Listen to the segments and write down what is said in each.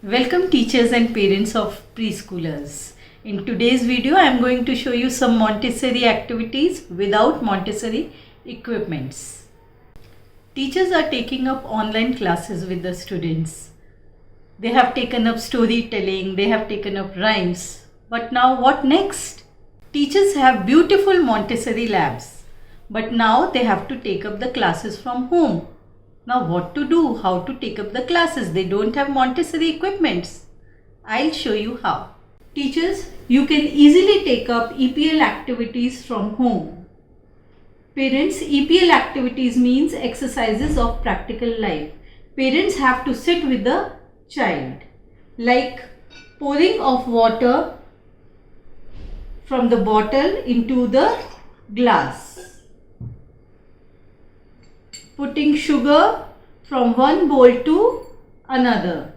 Welcome teachers and parents of preschoolers. In today's video, I am going to show you some Montessori activities without Montessori equipments. Teachers are taking up online classes with the students. They have taken up storytelling, they have taken up rhymes. But now what next? Teachers have beautiful Montessori labs. But now they have to take up the classes from home. Now what to do? How to take up the classes? They don't have Montessori equipments. I'll show you how. Teachers, you can easily take up EPL activities from home. Parents, EPL activities means exercises of practical life. Parents have to sit with the child, like pouring of water from the bottle into the glass, putting sugar from one bowl to another,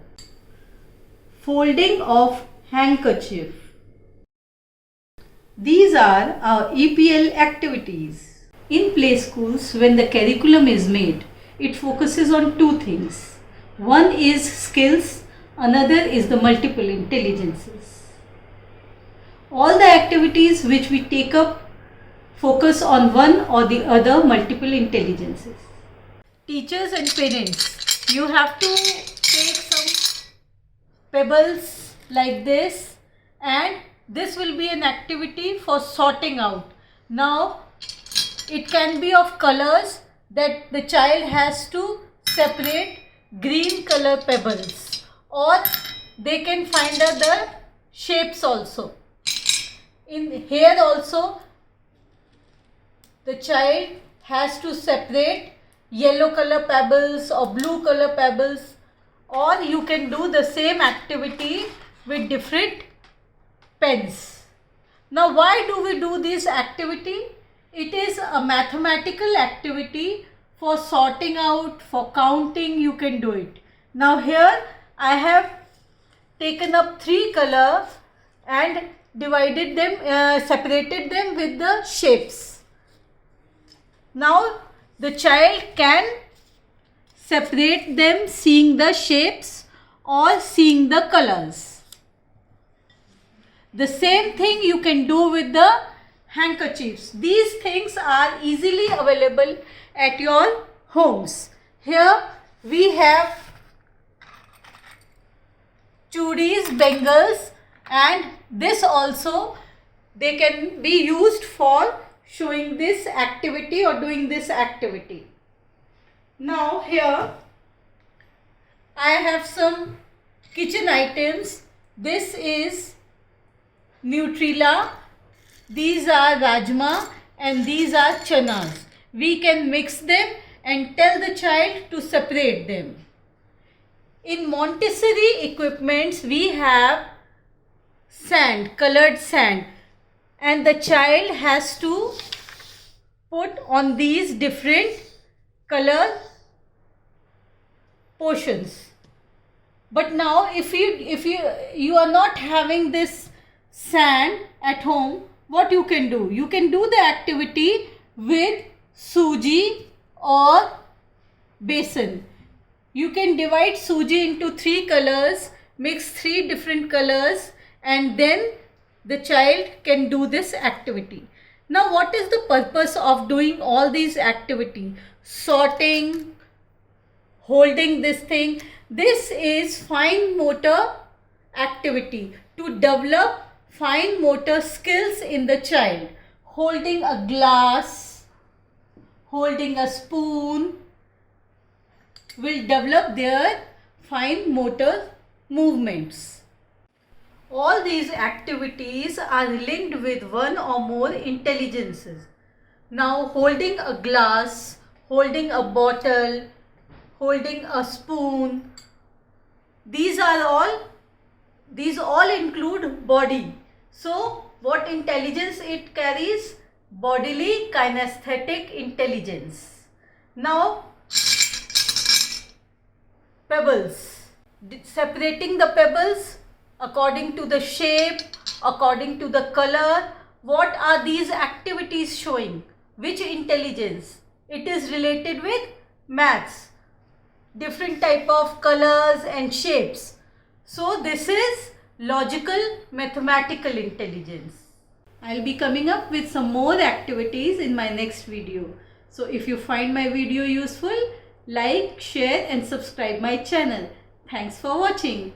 folding of handkerchief. These are our EPL activities. In play schools, when the curriculum is made, it focuses on two things. One is skills, another is the multiple intelligences. All the activities which we take up focus on one or the other multiple intelligences. Teachers and parents, you have to take some pebbles like this, and this will be an activity for sorting out. Now it can be of colors that the child has to separate green color pebbles, or they can find out the shapes also. In here also the child has to separate yellow color pebbles or blue color pebbles, or you can do the same activity with different pens. Now why do we do this activity? It is a mathematical activity for sorting out, for counting. You can do it. Now here I have taken up three colors and divided them, separated them with the shapes. Now the child can separate them seeing the shapes or seeing the colors. The same thing you can do with the handkerchiefs. These things are easily available at your homes. Here we have chudis, bangles, and this also they can be used for showing this activity or doing this activity. Now here I have some kitchen items. This is Nutrilla, these are Rajma, and these are Chanas. We can mix them and tell the child to separate them. In Montessori equipments we have sand, colored sand, and the child has to put on these different color portions. But now if you are not having this sand at home, what you can do? You can do the activity with suji or besan. You can divide suji into three colors, mix three different colors, and then the child can do this activity. Now what is the purpose of doing all these activities? Sorting, holding this thing. This is fine motor activity to develop fine motor skills in the child. Holding a glass, holding a spoon will develop their fine motor movements. All these activities are linked with one or more intelligences. Now holding a glass, holding a bottle, holding a spoon, these all include body. So what intelligence it carries? Bodily kinesthetic intelligence. Now pebbles, separating the pebbles according to the shape, according to the color. What are these activities showing? Which intelligence? It is related with maths. Different type of colors and shapes. So this is logical mathematical intelligence. I'll be coming up with some more activities in my next video. So if you find my video useful, like, share and subscribe my channel. Thanks for watching.